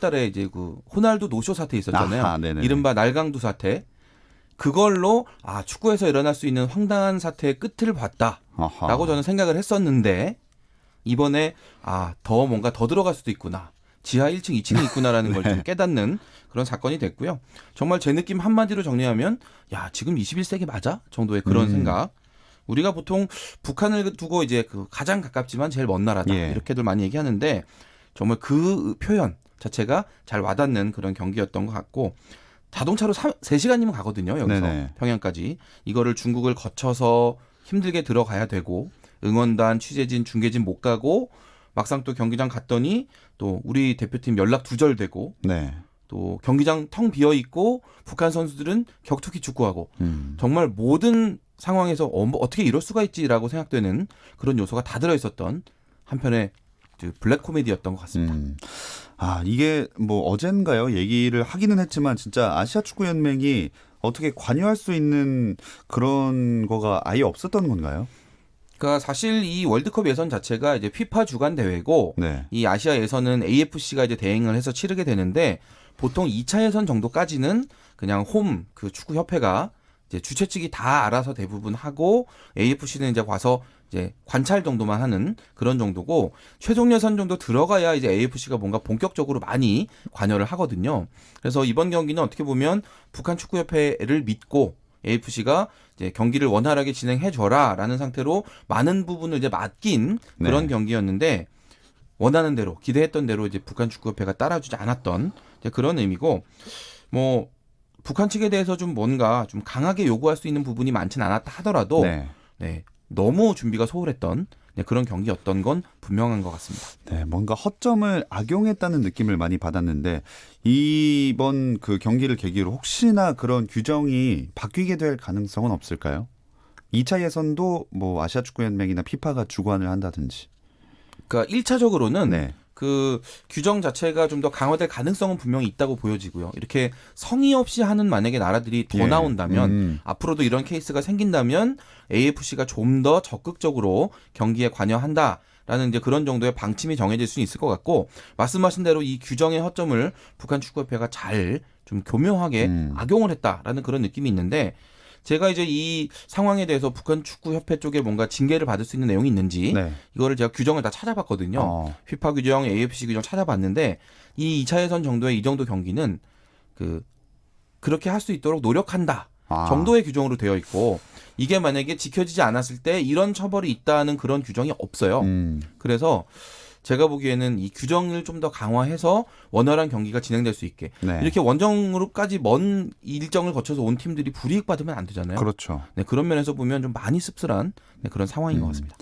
달에 이제 그 호날두 노쇼 사태 있었잖아요. 아하, 네네네. 이른바 날강두 사태. 그걸로 축구에서 일어날 수 있는 황당한 사태의 끝을 봤다라고 아하. 저는 생각을 했었는데 이번에 더 뭔가 더 들어갈 수도 있구나. 지하 1층, 2층이 있구나라는 걸 좀 깨닫는 그런 사건이 됐고요. 정말 제 느낌 한마디로 정리하면 지금 21세기 맞아? 정도의 그런 생각. 우리가 보통 북한을 두고 이제 그 가장 가깝지만 제일 먼 나라다. 예. 이렇게들 많이 얘기하는데 정말 그 표현 자체가 잘 와닿는 그런 경기였던 것 같고 자동차로 3시간이면 가거든요. 여기서 네네. 평양까지. 이거를 중국을 거쳐서 힘들게 들어가야 되고 응원단, 취재진, 중계진 못 가고 막상 또 경기장 갔더니 또 우리 대표팀 연락 두절되고 네. 또 경기장 텅 비어 있고 북한 선수들은 격투기 축구하고 정말 모든 상황에서 어떻게 이럴 수가 있지라고 생각되는 그런 요소가 다 들어있었던 한편의 블랙 코미디였던 것 같습니다. 이게 뭐 어젠가요? 얘기를 하기는 했지만 진짜 아시아 축구 연맹이 어떻게 관여할 수 있는 그런 거가 아예 없었던 건가요? 그러니까 사실 이 월드컵 예선 자체가 이제 피파 주간 대회고 네. 이 아시아 예선은 AFC가 이제 대행을 해서 치르게 되는데 보통 2차 예선 정도까지는 그냥 홈 그 축구 협회가 이제 주최 측이 다 알아서 대부분 하고 AFC는 이제 와서 이제 관찰 정도만 하는 그런 정도고 최종 예선 정도 들어가야 이제 AFC가 뭔가 본격적으로 많이 관여를 하거든요. 그래서 이번 경기는 어떻게 보면 북한 축구협회를 믿고 AFC가 이제 경기를 원활하게 진행해 줘라라는 상태로 많은 부분을 이제 맡긴 그런 경기였는데 원하는 대로 기대했던 대로 이제 북한 축구협회가 따라주지 않았던 이제 그런 의미고 뭐 북한 측에 대해서 좀 뭔가 좀 강하게 요구할 수 있는 부분이 많지는 않았다 하더라도 너무 준비가 소홀했던 그런 경기였던 건 분명한 것 같습니다. 네, 뭔가 허점을 악용했다는 느낌을 많이 받았는데 이번 그 경기를 계기로 혹시나 그런 규정이 바뀌게 될 가능성은 없을까요? 2차 예선도 뭐 아시아 축구 연맹이나 피파가 주관을 한다든지. 그러니까 1차적으로는 그 규정 자체가 좀 더 강화될 가능성은 분명히 있다고 보여지고요. 이렇게 성의 없이 하는 만약에 나라들이 더 나온다면 앞으로도 이런 케이스가 생긴다면 AFC가 좀 더 적극적으로 경기에 관여한다라는 이제 그런 정도의 방침이 정해질 수 있을 것 같고 말씀하신 대로 이 규정의 허점을 북한 축구협회가 잘 좀 교묘하게 악용을 했다라는 그런 느낌이 있는데 제가 이제 이 상황에 대해서 북한 축구협회 쪽에 뭔가 징계를 받을 수 있는 내용이 있는지 이거를 제가 규정을 다 찾아봤거든요. 피파 규정, AFC 규정 찾아봤는데 이 2차 예선 정도의 이 정도 경기는 그렇게 할 수 있도록 노력한다 정도의 규정으로 되어 있고 이게 만약에 지켜지지 않았을 때 이런 처벌이 있다는 그런 규정이 없어요. 그래서 제가 보기에는 이 규정을 좀 더 강화해서 원활한 경기가 진행될 수 있게 이렇게 원정으로까지 먼 일정을 거쳐서 온 팀들이 불이익 받으면 안 되잖아요. 그렇죠. 그런 면에서 보면 좀 많이 씁쓸한 그런 상황인 것 같습니다.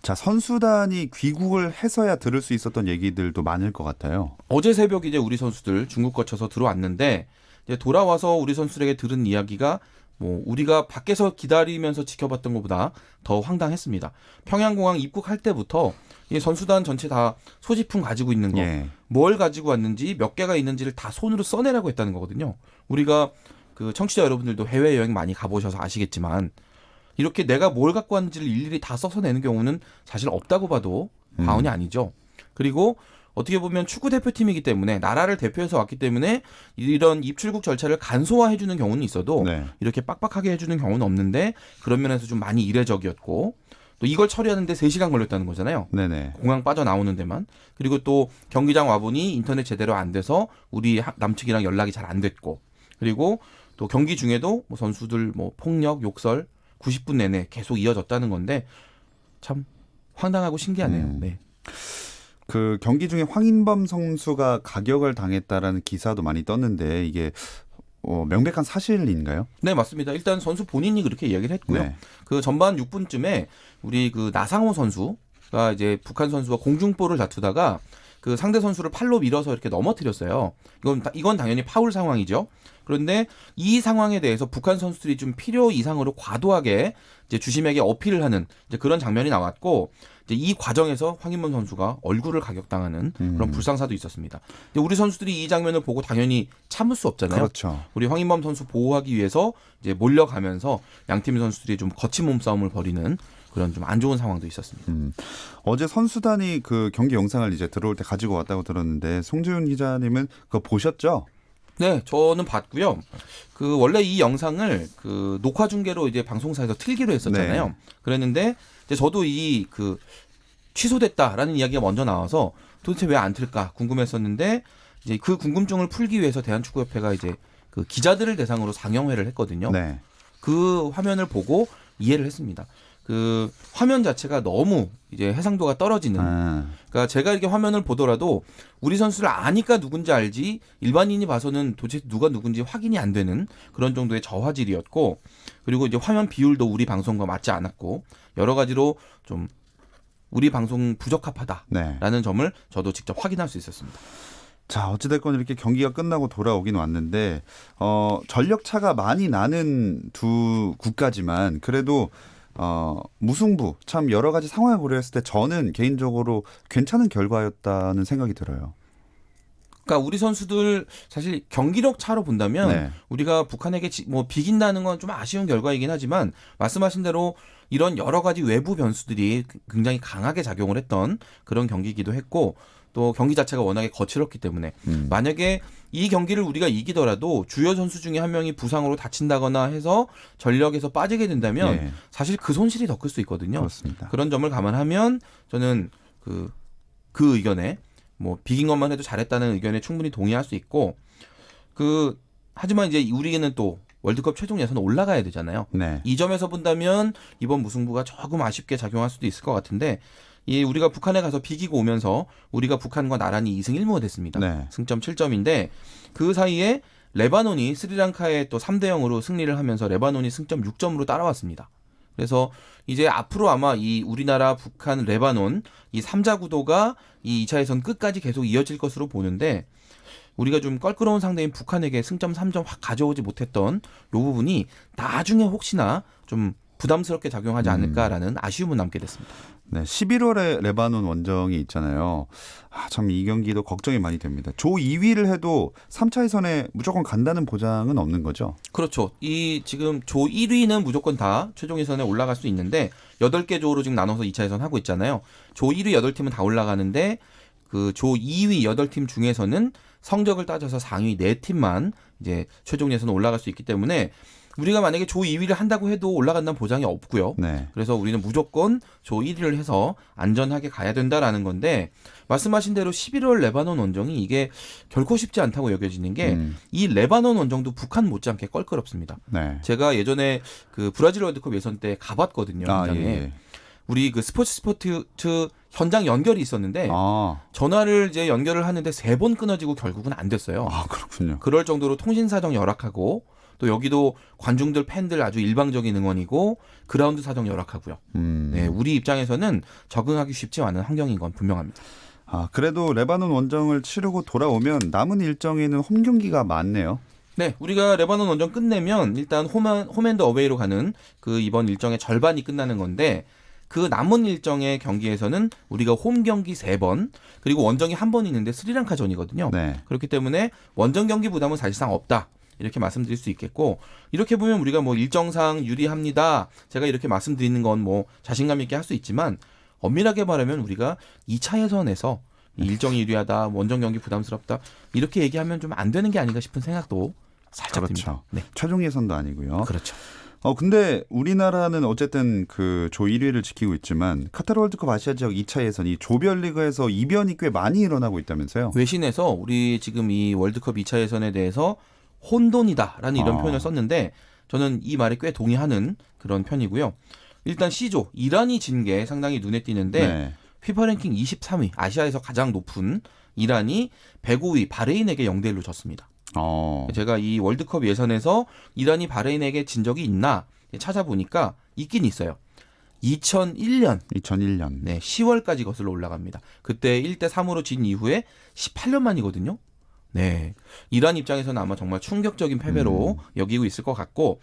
자, 선수단이 귀국을 해서야 들을 수 있었던 얘기들도 많을 것 같아요. 어제 새벽 이제 우리 선수들 중국 거쳐서 들어왔는데 이제 돌아와서 우리 선수들에게 들은 이야기가 뭐 우리가 밖에서 기다리면서 지켜봤던 것보다 더 황당했습니다. 평양공항 입국할 때부터 이 선수단 전체 다 소지품 가지고 있는 거, 뭘 가지고 왔는지 몇 개가 있는지를 다 손으로 써내라고 했다는 거거든요. 우리가 그 청취자 여러분들도 해외 여행 많이 가보셔서 아시겠지만 이렇게 내가 뭘 갖고 왔는지를 일일이 다 써서 내는 경우는 사실 없다고 봐도 과언이 아니죠. 그리고 어떻게 보면 축구 대표팀이기 때문에 나라를 대표해서 왔기 때문에 이런 입출국 절차를 간소화해주는 경우는 있어도 이렇게 빡빡하게 해주는 경우는 없는데 그런 면에서 좀 많이 이례적이었고 또 이걸 처리하는데 3시간 걸렸다는 거잖아요. 공항 빠져나오는 데만. 그리고 또 경기장 와보니 인터넷 제대로 안 돼서 우리 남측이랑 연락이 잘 안 됐고 그리고 또 경기 중에도 뭐 선수들 뭐 폭력, 욕설 90분 내내 계속 이어졌다는 건데 참 황당하고 신기하네요. 그 경기 중에 황인범 선수가 가격을 당했다라는 기사도 많이 떴는데 이게 명백한 사실인가요? 네, 맞습니다. 일단 선수 본인이 그렇게 이야기를 했고요. 그 전반 6분쯤에 우리 그 나상호 선수가 이제 북한 선수와 공중볼을 다투다가 그 상대 선수를 팔로 밀어서 이렇게 넘어뜨렸어요. 이건 당연히 파울 상황이죠. 그런데 이 상황에 대해서 북한 선수들이 좀 필요 이상으로 과도하게 이제 주심에게 어필을 하는 이제 그런 장면이 나왔고 이제 이 과정에서 황인범 선수가 얼굴을 가격당하는 그런 불상사도 있었습니다. 근데 우리 선수들이 이 장면을 보고 당연히 참을 수 없잖아요. 그렇죠. 우리 황인범 선수 보호하기 위해서 이제 몰려가면서 양팀 선수들이 좀 거친 몸싸움을 벌이는 그런 좀 안 좋은 상황도 있었습니다. 어제 선수단이 그 경기 영상을 이제 들어올 때 가지고 왔다고 들었는데 송지훈 기자님은 그거 보셨죠? 네, 저는 봤고요. 그 원래 이 영상을 그 녹화 중계로 이제 방송사에서 틀기로 했었잖아요. 네. 그랬는데 이제 저도 이 그 취소됐다라는 이야기가 먼저 나와서 도대체 왜 안 틀까 궁금했었는데 이제 그 궁금증을 풀기 위해서 대한축구협회가 이제 그 기자들을 대상으로 상영회를 했거든요. 네. 그 화면을 보고 이해를 했습니다. 그 화면 자체가 너무 이제 해상도가 떨어지는. 그러니까 제가 이렇게 화면을 보더라도 우리 선수를 아니까 누군지 알지 일반인이 봐서는 도대체 누가 누군지 확인이 안 되는 그런 정도의 저화질이었고, 그리고 이제 화면 비율도 우리 방송과 맞지 않았고 여러 가지로 좀 우리 방송 부적합하다라는 네. 점을 저도 직접 확인할 수 있었습니다. 자, 어찌됐건 이렇게 경기가 끝나고 돌아오긴 왔는데, 전력 차가 많이 나는 두 국가지만, 그래도, 무승부, 참 여러 가지 상황을 고려했을 때 저는 개인적으로 괜찮은 결과였다는 생각이 들어요. 그러니까 우리 선수들 사실 경기력 차로 본다면 네. 우리가 북한에게 뭐 비긴다는 건 좀 아쉬운 결과이긴 하지만 말씀하신 대로 이런 여러 가지 외부 변수들이 굉장히 강하게 작용을 했던 그런 경기이기도 했고, 또 경기 자체가 워낙에 거칠었기 때문에 만약에 이 경기를 우리가 이기더라도 주요 선수 중에 한 명이 부상으로 다친다거나 해서 전력에서 빠지게 된다면 예. 사실 그 손실이 더 클 수 있거든요. 그렇습니다. 그런 점을 감안하면 저는 그 의견에 뭐 비긴 것만 해도 잘했다는 의견에 충분히 동의할 수 있고, 하지만 이제 우리는 또 월드컵 최종 예선 올라가야 되잖아요. 네. 이 점에서 본다면 이번 무승부가 조금 아쉽게 작용할 수도 있을 것 같은데, 우리가 북한에 가서 비기고 오면서 우리가 북한과 나란히 2승 1무가 됐습니다. 네. 승점 7점인데 그 사이에 레바논이 스리랑카에 또 3대 0으로 승리를 하면서 레바논이 승점 6점으로 따라왔습니다. 그래서 이제 앞으로 아마 이 우리나라, 북한, 레바논 이 3자 구도가 이 2차 예선 끝까지 계속 이어질 것으로 보는데, 우리가 좀 껄끄러운 상대인 북한에게 승점 3점 확 가져오지 못했던 이 부분이 나중에 혹시나 좀 부담스럽게 작용하지 않을까라는 아쉬움은 남게 됐습니다. 네, 11월에 레바논 원정이 있잖아요. 참 이 경기도 걱정이 많이 됩니다. 조 2위를 해도 3차 예선에 무조건 간다는 보장은 없는 거죠? 그렇죠. 지금 조 1위는 무조건 다 최종 예선에 올라갈 수 있는데 8개 조로 지금 나눠서 2차 예선 하고 있잖아요. 조 1위 8팀은 다 올라가는데 그 조 2위 8팀 중에서는 성적을 따져서 상위 4팀만 이제 최종 예선에 올라갈 수 있기 때문에 우리가 만약에 조 2위를 한다고 해도 올라간다는 보장이 없고요. 네. 그래서 우리는 무조건 조 1위를 해서 안전하게 가야 된다라는 건데, 말씀하신 대로 11월 레바논 원정이 이게 결코 쉽지 않다고 여겨지는 게 이 레바논 원정도 북한 못지않게 껄끄럽습니다. 네. 제가 예전에 그 브라질 월드컵 예선 때 가봤거든요. 현장에. 예. 우리 그 스포츠 현장 연결이 있었는데 전화를 이제 연결을 하는데 3번 끊어지고 결국은 안 됐어요. 그렇군요. 그럴 정도로 통신 사정 열악하고, 또 여기도 관중들 팬들 아주 일방적인 응원이고 그라운드 사정 열악하고요. 네, 우리 입장에서는 적응하기 쉽지 않은 환경인 건 분명합니다. 그래도 레바논 원정을 치르고 돌아오면 남은 일정에는 홈 경기가 많네요. 네, 우리가 레바논 원정 끝내면 일단 홈앤드 어웨이로 가는 그 이번 일정의 절반이 끝나는 건데, 그 남은 일정의 경기에서는 우리가 홈 경기 3번, 그리고 원정이 1번 있는데 스리랑카전이거든요. 네. 그렇기 때문에 원정 경기 부담은 사실상 없다, 이렇게 말씀드릴 수 있겠고, 이렇게 보면 우리가 뭐 일정상 유리합니다, 제가 이렇게 말씀드리는 건 뭐 자신감 있게 할 수 있지만, 엄밀하게 말하면 우리가 2차 예선에서 일정이 유리하다, 원정 경기 부담스럽다, 이렇게 얘기하면 좀 안 되는 게 아닌가 싶은 생각도 살짝 그렇죠. 듭니다. 네. 최종 예선도 아니고요. 그렇죠. 근데 우리나라는 어쨌든 그 조 1위를 지키고 있지만 카타르 월드컵 아시아 지역 2차 예선이 조별리그에서 이변이 꽤 많이 일어나고 있다면서요? 외신에서 우리 지금 이 월드컵 2차 예선에 대해서 혼돈이다라는 이런 표현을 썼는데, 저는 이 말에 꽤 동의하는 그런 편이고요. 일단 C조 이란이 진 게 상당히 눈에 띄는데, 네. 피파 랭킹 23위, 아시아에서 가장 높은 이란이 105위 바레인에게 0대1로 졌습니다. 제가 이 월드컵 예선에서 이란이 바레인에게 진 적이 있나 찾아보니까 있긴 있어요. 2001년 네, 10월까지 거슬러 올라갑니다. 그때 1대3으로 진 이후에 18년 만이거든요. 네, 이란 입장에서는 아마 정말 충격적인 패배로 여기고 있을 것 같고,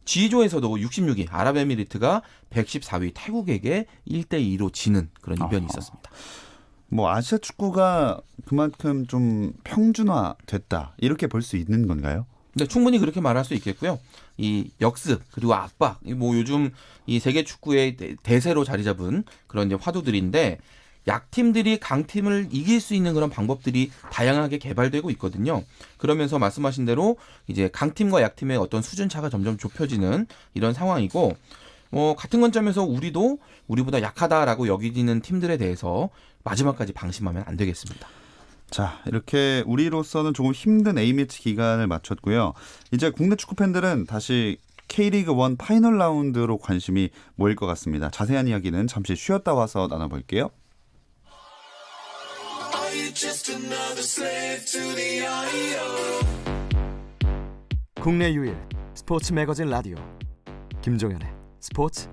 G조에서도 66위 아랍에미리트가 114위 태국에게 1대2로 지는 그런 이변이 있었습니다. 뭐 아시아 축구가 그만큼 좀 평준화됐다, 이렇게 볼 수 있는 건가요? 네, 충분히 그렇게 말할 수 있겠고요. 이 역습 그리고 압박, 뭐 요즘 이 세계 축구의 대세로 자리 잡은 그런 이제 화두들인데 약팀들이 강팀을 이길 수 있는 그런 방법들이 다양하게 개발되고 있거든요. 그러면서 말씀하신 대로 이제 강팀과 약팀의 어떤 수준 차가 점점 좁혀지는 이런 상황이고, 같은 관점에서 우리도 우리보다 약하다라고 여기는 팀들에 대해서 마지막까지 방심하면 안 되겠습니다. 자, 이렇게 우리로서는 조금 힘든 A매치 기간을 마쳤고요. 이제 국내 축구 팬들은 다시 K리그 1 파이널 라운드로 관심이 모일 것 같습니다. 자세한 이야기는 잠시 쉬었다 와서 나눠볼게요. 국내 유일 스포츠 매거진 라디오 김종현의 스포츠.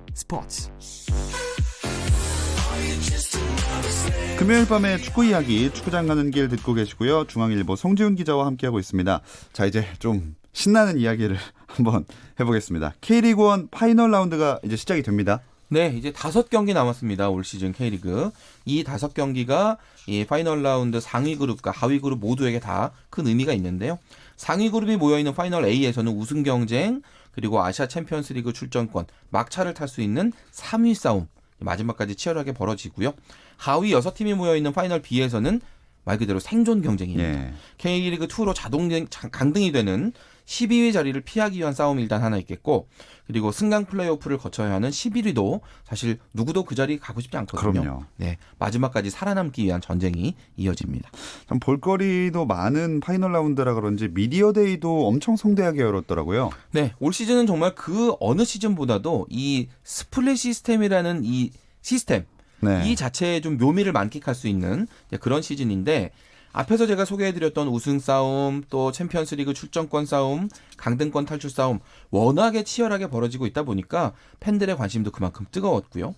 금요일 밤에 축구 이야기, 축구장 가는 길 듣고 계시고요. 중앙일보 송지훈 기자와 함께하고 있습니다. 자, 이제 좀 신나는 이야기를 한번 해보겠습니다. K리그 1 파이널 라운드가 이제 시작이 됩니다. 네, 이제 5경기 남았습니다. 올 시즌 K리그. 이 5경기가 이 파이널 라운드 상위 그룹과 하위 그룹 모두에게 다 큰 의미가 있는데요. 상위 그룹이 모여있는 파이널 A에서는 우승 경쟁, 그리고 아시아 챔피언스 리그 출전권, 막차를 탈 수 있는 3위 싸움, 마지막까지 치열하게 벌어지고요. 하위 6팀이 모여있는 파이널 B에서는 말 그대로 생존 경쟁입니다. 예. K리그 2로 자동 강등이 되는 12위 자리를 피하기 위한 싸움이 일단 하나 있겠고, 그리고 승강 플레이오프를 거쳐야 하는 11위도 사실 누구도 그 자리 가고 싶지 않거든요. 그럼요. 네, 마지막까지 살아남기 위한 전쟁이 이어집니다. 참 볼거리도 많은 파이널 라운드라 그런지 미디어데이도 엄청 성대하게 열었더라고요. 네, 올 시즌은 정말 그 어느 시즌보다도 이 스플릿 시스템이라는 이 시스템, 네. 이 자체에 좀 묘미를 만끽할 수 있는 그런 시즌인데, 앞에서 제가 소개해드렸던 우승 싸움, 또 챔피언스리그 출전권 싸움, 강등권 탈출 싸움 워낙에 치열하게 벌어지고 있다 보니까 팬들의 관심도 그만큼 뜨거웠고요.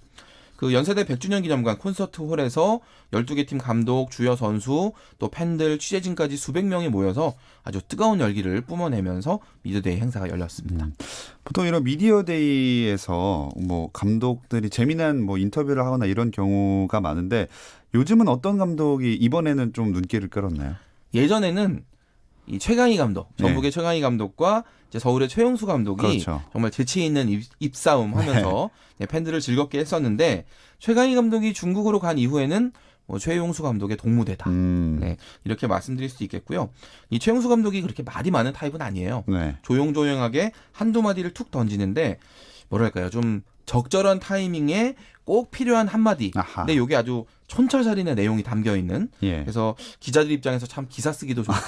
그 연세대 100주년 기념관 콘서트 홀에서 12개 팀 감독, 주요 선수, 또 팬들, 취재진까지 수백 명이 모여서 아주 뜨거운 열기를 뿜어내면서 미드데이 행사가 열렸습니다. 보통 이런 미디어데이에서 뭐 감독들이 재미난 뭐 인터뷰를 하거나 이런 경우가 많은데 요즘은 어떤 감독이 이번에는 좀 눈길을 끌었나요? 예전에는 이 최강희 감독, 전북의 네. 최강희 감독과 이제 서울의 최용수 감독이 그렇죠. 정말 재치 있는 입싸움 하면서 팬들을 즐겁게 했었는데, 최강희 감독이 중국으로 간 이후에는 뭐 최용수 감독의 동무대다. 네, 이렇게 말씀드릴 수 있겠고요. 이 최용수 감독이 그렇게 말이 많은 타입은 아니에요. 네. 조용조용하게 한두 마디를 툭 던지는데, 뭐랄까요, 좀 적절한 타이밍에 꼭 필요한 한마디. 아하. 근데 이게 아주 촌철살인의 내용이 담겨 있는. 예. 그래서 기자들 입장에서 참 기사 쓰기도 좋고,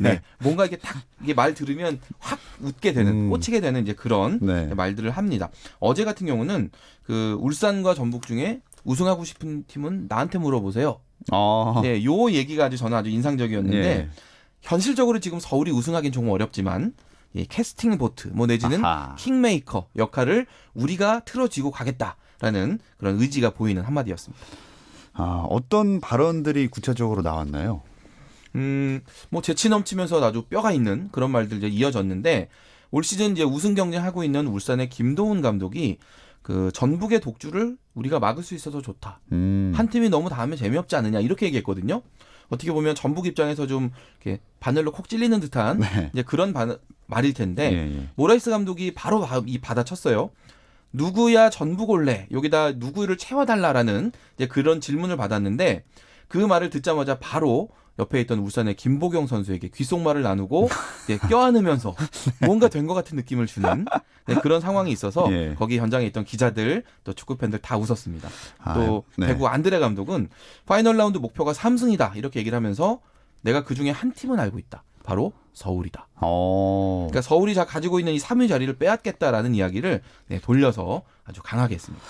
네. 뭔가 이게 딱 이게 말 들으면 확 웃게 되는, 꽂히게 되는 이제 그런 네. 말들을 합니다. 어제 같은 경우는 그 울산과 전북 중에 우승하고 싶은 팀은 나한테 물어보세요. 네, 요 얘기가 아주 저는 아주 인상적이었는데, 예. 현실적으로 지금 서울이 우승하기는 조금 어렵지만, 이 캐스팅 보트 뭐 내지는 아하. 킹메이커 역할을 우리가 틀어쥐고 가겠다라는 그런 의지가 보이는 한마디였습니다. 어떤 발언들이 구체적으로 나왔나요? 뭐 재치 넘치면서 아주 뼈가 있는 그런 말들 이제 이어졌는데, 올 시즌 이제 우승 경쟁하고 있는 울산의 김도훈 감독이 그 전북의 독주를 우리가 막을 수 있어서 좋다. 한 팀이 너무 다 하면 재미없지 않느냐 이렇게 얘기했거든요. 어떻게 보면 전북 입장에서 좀 이렇게 바늘로 콕 찔리는 듯한 네. 이제 그런 말일 텐데, 예. 모라이스 감독이 바로 이 받아쳤어요. 누구야 전북 올래? 여기다 누구를 채워달라라는 이제 그런 질문을 받았는데, 그 말을 듣자마자 바로 옆에 있던 울산의 김보경 선수에게 귓속말을 나누고 이제 껴안으면서 뭔가 된 것 같은 느낌을 주는 그런 상황이 있어서 예. 거기 현장에 있던 기자들 또 축구 팬들 다 웃었습니다. 또 네. 대구 안드레 감독은 파이널 라운드 목표가 3승이다 이렇게 얘기를 하면서, 내가 그중에 한 팀은 알고 있다. 바로 서울이다. 그러니까 서울이 가지고 있는 이 3위 자리를 빼앗겠다라는 이야기를 돌려서 아주 강하게 했습니다.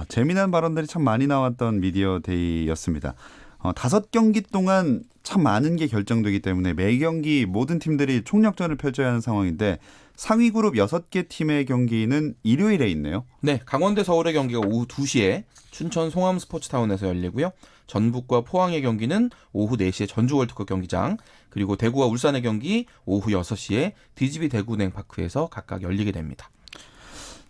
재미난 발언들이 참 많이 나왔던 미디어데이였습니다. 5경기 동안 참 많은 게 결정되기 때문에 매 경기 모든 팀들이 총력전을 펼쳐야 하는 상황인데, 상위 그룹 6개 팀의 경기는 일요일에 있네요. 네, 강원대 서울의 경기가 오후 2시에 춘천 송암 스포츠타운에서 열리고요. 전북과 포항의 경기는 오후 4시에 전주 월드컵 경기장, 그리고 대구와 울산의 경기 오후 6시에 DGB 대구은행파크에서 각각 열리게 됩니다.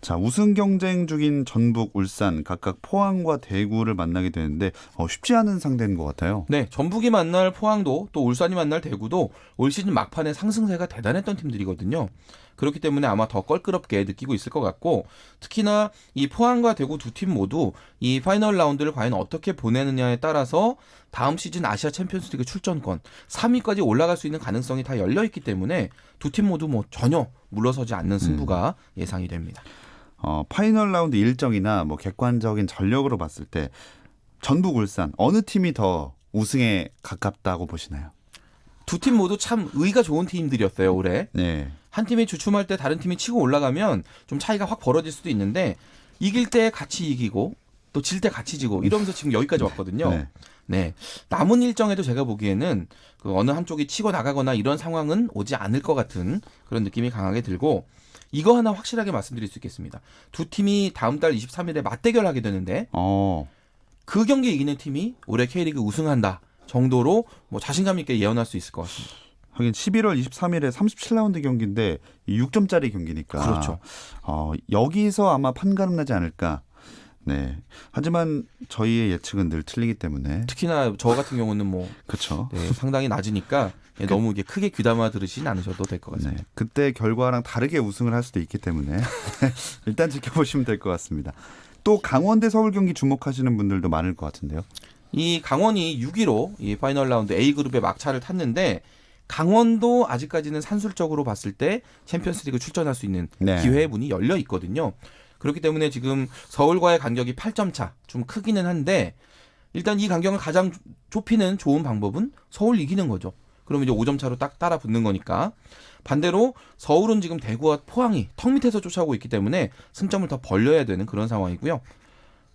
자, 우승 경쟁 중인 전북, 울산 각각 포항과 대구를 만나게 되는데 쉽지 않은 상대인 것 같아요. 네, 전북이 만날 포항도 또 울산이 만날 대구도 올 시즌 막판에 상승세가 대단했던 팀들이거든요. 그렇기 때문에 아마 더 껄끄럽게 느끼고 있을 것 같고, 특히나 이 포항과 대구 두 팀 모두 이 파이널 라운드를 과연 어떻게 보내느냐에 따라서 다음 시즌 아시아 챔피언스리그 출전권 3위까지 올라갈 수 있는 가능성이 다 열려 있기 때문에 두 팀 모두 뭐 전혀 물러서지 않는 승부가 예상이 됩니다. 파이널 라운드 일정이나 뭐 객관적인 전력으로 봤을 때 전북, 울산 어느 팀이 더 우승에 가깝다고 보시나요? 두 팀 모두 참 의가 좋은 팀들이었어요, 올해. 네. 한 팀이 주춤할 때 다른 팀이 치고 올라가면 좀 차이가 확 벌어질 수도 있는데, 이길 때 같이 이기고 또 질 때 같이 지고 이러면서 지금 여기까지 왔거든요. 네. 네. 남은 일정에도 제가 보기에는 그 어느 한쪽이 치고 나가거나 이런 상황은 오지 않을 것 같은 그런 느낌이 강하게 들고, 이거 하나 확실하게 말씀드릴 수 있겠습니다. 두 팀이 다음 달 23일에 맞대결하게 되는데 그 경기 이기는 팀이 올해 K리그 우승한다 정도로 뭐 자신감 있게 예언할 수 있을 것 같습니다. 하긴 11월 23일에 37라운드 경기인데 6점짜리 경기니까. 그렇죠. 여기서 아마 판가름 나지 않을까. 네. 하지만 저희의 예측은 늘 틀리기 때문에. 특히나 저 같은 경우는 뭐 그렇죠. 네, 상당히 낮으니까 너무 이게 크게 귀담아 들으시진 않으셔도 될 것 같습니다. 네. 그때 결과랑 다르게 우승을 할 수도 있기 때문에 일단 지켜보시면 될 것 같습니다. 또 강원 대 서울 경기 주목하시는 분들도 많을 것 같은데요. 이 강원이 6위로 이 파이널 라운드 A그룹의 막차를 탔는데, 강원도 아직까지는 산술적으로 봤을 때 챔피언스리그 출전할 수 있는 네. 기회의 문이 열려 있거든요. 그렇기 때문에 지금 서울과의 간격이 8점 차, 좀 크기는 한데, 일단 이 간격을 가장 좁히는 좋은 방법은 서울 이기는 거죠. 그러면 이제 5점 차로 딱 따라 붙는 거니까. 반대로 서울은 지금 대구와 포항이 턱 밑에서 쫓아오고 있기 때문에 승점을 더 벌려야 되는 그런 상황이고요.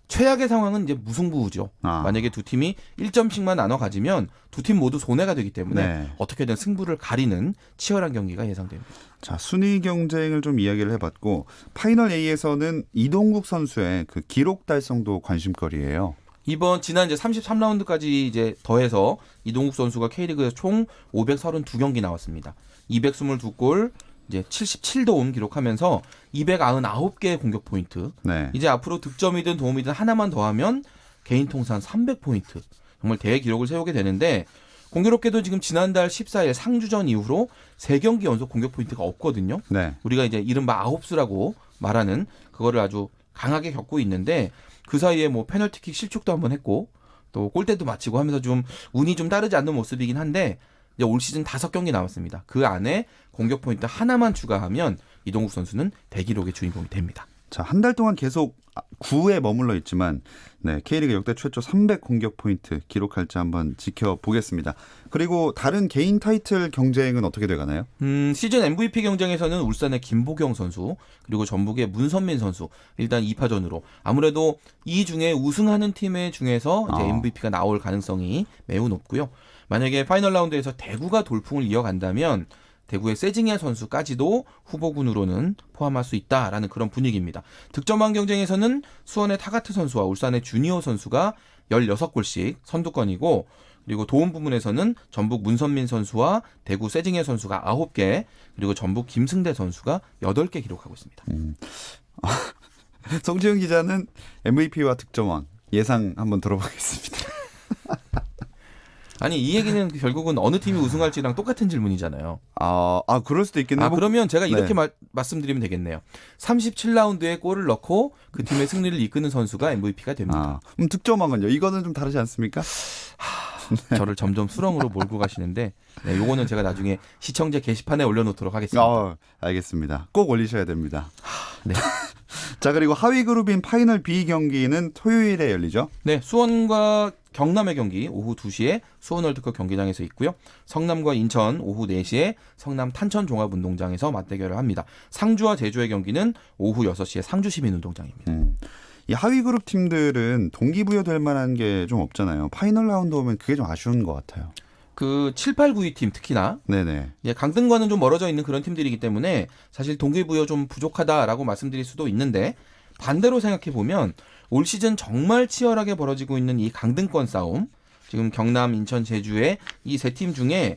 최악의 상황은 이제 무승부죠. 만약에 두 팀이 1점씩만 나눠 가지면 두 팀 모두 손해가 되기 때문에 네. 어떻게든 승부를 가리는 치열한 경기가 예상됩니다. 자, 순위 경쟁을 좀 이야기를 해봤고 파이널 A에서는 이동국 선수의 그 기록 달성도 관심거리예요. 이번 지난 이제 33라운드까지 이제 더해서 이동국 선수가 K리그에서 총 532경기 나왔습니다. 222골, 이제 77도움 기록하면서 299개의 공격 포인트. 네. 이제 앞으로 득점이든 도움이든 하나만 더하면 개인 통산 300포인트. 정말 대기록을 세우게 되는데, 공교롭게도 지금 지난달 14일 상주전 이후로 3경기 연속 공격 포인트가 없거든요. 네. 우리가 이제 이른바 아홉수라고 말하는 그거를 아주 강하게 겪고 있는데, 그 사이에 뭐 페널티킥 실축도 한번 했고 또 골대도 맞히고 하면서 좀 운이 좀 따르지 않는 모습이긴 한데, 이제 올 시즌 5경기 남았습니다. 그 안에 공격 포인트 하나만 추가하면 이동국 선수는 대기록의 주인공이 됩니다. 자, 한 달 동안 계속 9에 머물러 있지만 K리그 역대 최초 300 공격 포인트 기록할지 한번 지켜보겠습니다. 그리고 다른 개인 타이틀 경쟁은 어떻게 돼가나요? 시즌 MVP 경쟁에서는 울산의 김보경 선수, 그리고 전북의 문선민 선수 일단 2파전으로, 아무래도 이 중에 우승하는 팀 중에서 이제 MVP가 나올 가능성이 매우 높고요. 만약에 파이널 라운드에서 대구가 돌풍을 이어간다면 대구의 세징야 선수까지도 후보군으로는 포함할 수 있다라는 그런 분위기입니다. 득점왕 경쟁에서는 수원의 타가트 선수와 울산의 주니어 선수가 16골씩 선두권이고, 그리고 도움 부문에서는 전북 문선민 선수와 대구 세징야 선수가 9개, 그리고 전북 김승대 선수가 8개 기록하고 있습니다. 성지훈 기자는 MVP와 득점왕 예상 한번 들어보겠습니다. 아니, 이 얘기는 결국은 어느 팀이 우승할지랑 똑같은 질문이잖아요. 그럴 수도 있겠네요. 그러면 제가 이렇게 네. 말씀드리면 되겠네요. 37라운드에 골을 넣고 그 팀의 승리를 이끄는 선수가 MVP가 됩니다. 그럼 득점왕은요? 이거는 좀 다르지 않습니까? 저를 점점 수렁으로 몰고 가시는데, 네, 요거는 제가 나중에 시청자 게시판에 올려놓도록 하겠습니다. 알겠습니다. 꼭 올리셔야 됩니다. 네. 자, 그리고 하위 그룹인 파이널 B 경기는 토요일에 열리죠? 네, 수원과 경남의 경기 오후 2시에 수원 월드컵 경기장에서 있고요. 성남과 인천 오후 4시에 성남 탄천 종합운동장에서 맞대결을 합니다. 상주와 제주의 경기는 오후 6시에 상주 시민운동장입니다. 이 하위 그룹 팀들은 동기부여될 만한 게 좀 없잖아요. 파이널 라운드 오면 그게 좀 아쉬운 것 같아요. 그 7, 8, 9위 팀 특히나 네네. 강등과는 좀 멀어져 있는 그런 팀들이기 때문에 사실 동기부여 좀 부족하다라고 말씀드릴 수도 있는데, 반대로 생각해 보면 올 시즌 정말 치열하게 벌어지고 있는 이 강등권 싸움, 지금 경남, 인천, 제주의 이 세 팀 중에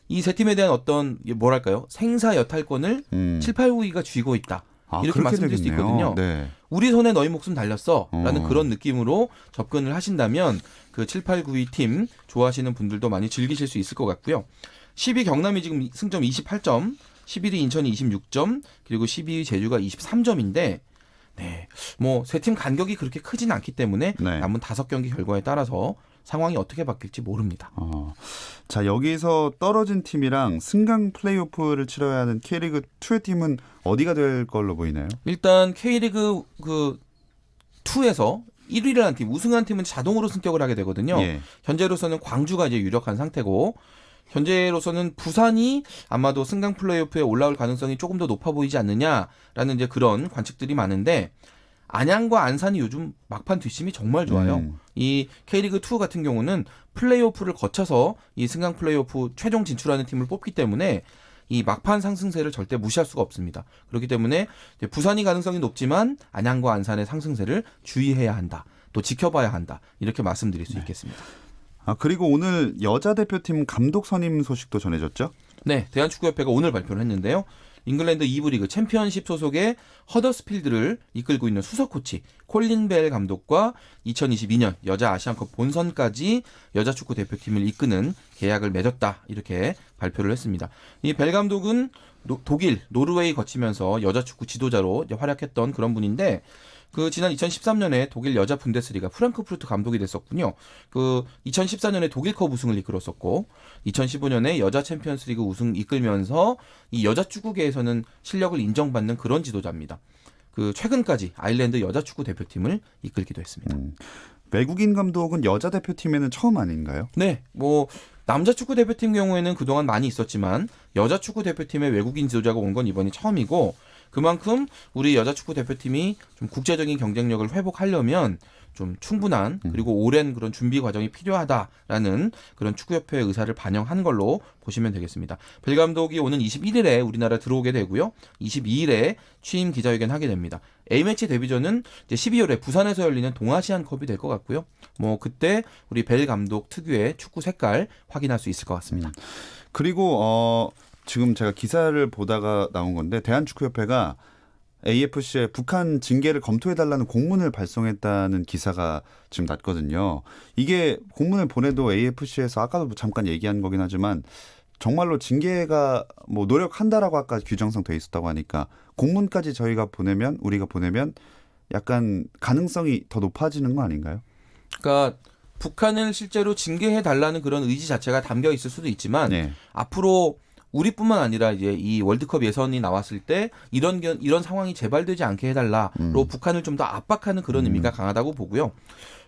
이 세 팀에 대한 어떤 뭐랄까요, 생사 여탈권을 7, 8, 9위가 쥐고 있다. 이렇게 그렇게 말씀드릴 수 되겠네요. 있거든요. 네. 우리 손에 너희 목숨 달렸어라는 어. 그런 느낌으로 접근을 하신다면 그 7, 8, 9위 팀 좋아하시는 분들도 많이 즐기실 수 있을 것 같고요. 10위 경남이 지금 승점 28점, 11위 인천이 26점, 그리고 12위 제주가 23점인데 네. 뭐 세 팀 간격이 그렇게 크진 않기 때문에 네. 남은 5경기 결과에 따라서 상황이 어떻게 바뀔지 모릅니다. 자, 여기서 떨어진 팀이랑 승강 플레이오프를 치러야 하는 K리그 2의 팀은 어디가 될 걸로 보이나요? 일단 K리그 그 2에서 1위를 한 팀, 우승한 팀은 자동으로 승격을 하게 되거든요. 예. 현재로서는 광주가 이제 유력한 상태고 현재로서는 부산이 아마도 승강 플레이오프에 올라올 가능성이 조금 더 높아 보이지 않느냐라는 이제 그런 관측들이 많은데 안양과 안산이 요즘 막판 뒷심이 정말 좋아요. 이 K리그 2 같은 경우는 플레이오프를 거쳐서 이 승강 플레이오프 최종 진출하는 팀을 뽑기 때문에 이 막판 상승세를 절대 무시할 수가 없습니다. 그렇기 때문에 이제 부산이 가능성이 높지만 안양과 안산의 상승세를 주의해야 한다. 또 지켜봐야 한다. 이렇게 말씀드릴 수 있겠습니다. 그리고 오늘 여자 대표팀 감독 선임 소식도 전해졌죠? 네, 대한축구협회가 오늘 발표를 했는데요. 잉글랜드 2부 리그 챔피언십 소속의 허더스필드를 이끌고 있는 수석 코치 콜린 벨 감독과 2022년 여자 아시안컵 본선까지 여자 축구 대표팀을 이끄는 계약을 맺었다. 이렇게 발표를 했습니다. 이 벨 감독은 독일, 노르웨이 거치면서 여자 축구 지도자로 활약했던 그런 분인데 그 지난 2013년에 독일 여자 분데스리가 프랑크푸르트 감독이 됐었군요. 그 2014년에 독일컵 우승을 이끌었었고 2015년에 여자 챔피언스리그 우승 이끌면서 이 여자 축구계에서는 실력을 인정받는 그런 지도자입니다. 그 최근까지 아일랜드 여자 축구 대표팀을 이끌기도 했습니다. 외국인 감독은 여자 대표팀에는 처음 아닌가요? 네, 뭐 남자 축구 대표팀 경우에는 그동안 많이 있었지만 여자 축구 대표팀에 외국인 지도자가 온 건 이번이 처음이고 그만큼 우리 여자 축구 대표팀이 좀 국제적인 경쟁력을 회복하려면 좀 충분한 그리고 오랜 그런 준비 과정이 필요하다라는 그런 축구협회의 의사를 반영한 걸로 보시면 되겠습니다. 벨 감독이 오는 21일에 우리나라 들어오게 되고요. 22일에 취임 기자회견 하게 됩니다. A매치 데뷔전은 이제 12월에 부산에서 열리는 동아시안컵이 될 것 같고요. 뭐 그때 우리 벨 감독 특유의 축구 색깔 확인할 수 있을 것 같습니다. 그리고 지금 제가 기사를 보다가 나온 건데 대한축구협회가 AFC에 북한 징계를 검토해달라는 공문을 발송했다는 기사가 지금 났거든요. 이게 공문을 보내도 AFC에서 아까도 잠깐 얘기한 거긴 하지만 정말로 징계가 뭐 노력한다라고 아까 규정상 돼 있었다고 하니까 공문까지 우리가 보내면 약간 가능성이 더 높아지는 거 아닌가요? 그러니까 북한을 실제로 징계해달라는 그런 의지 자체가 담겨 있을 수도 있지만 네. 앞으로 우리뿐만 아니라 이제 이 월드컵 예선이 나왔을 때 이런 상황이 재발되지 않게 해달라로 북한을 좀 더 압박하는 그런 의미가 강하다고 보고요.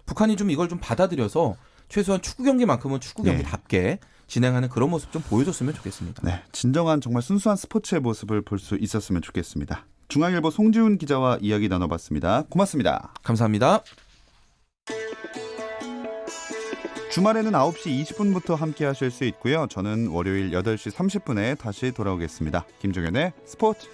북한이 좀 이걸 좀 받아들여서 최소한 축구 경기만큼은 축구 경기답게 진행하는 그런 모습 좀 보여줬으면 좋겠습니다. 네, 진정한 정말 순수한 스포츠의 모습을 볼 수 있었으면 좋겠습니다. 중앙일보 송지훈 기자와 이야기 나눠봤습니다. 고맙습니다. 감사합니다. 주말에는 9시 20분부터 함께 하실 수 있고요. 저는 월요일 8시 30분에 다시 돌아오겠습니다. 김종현의 스포츠.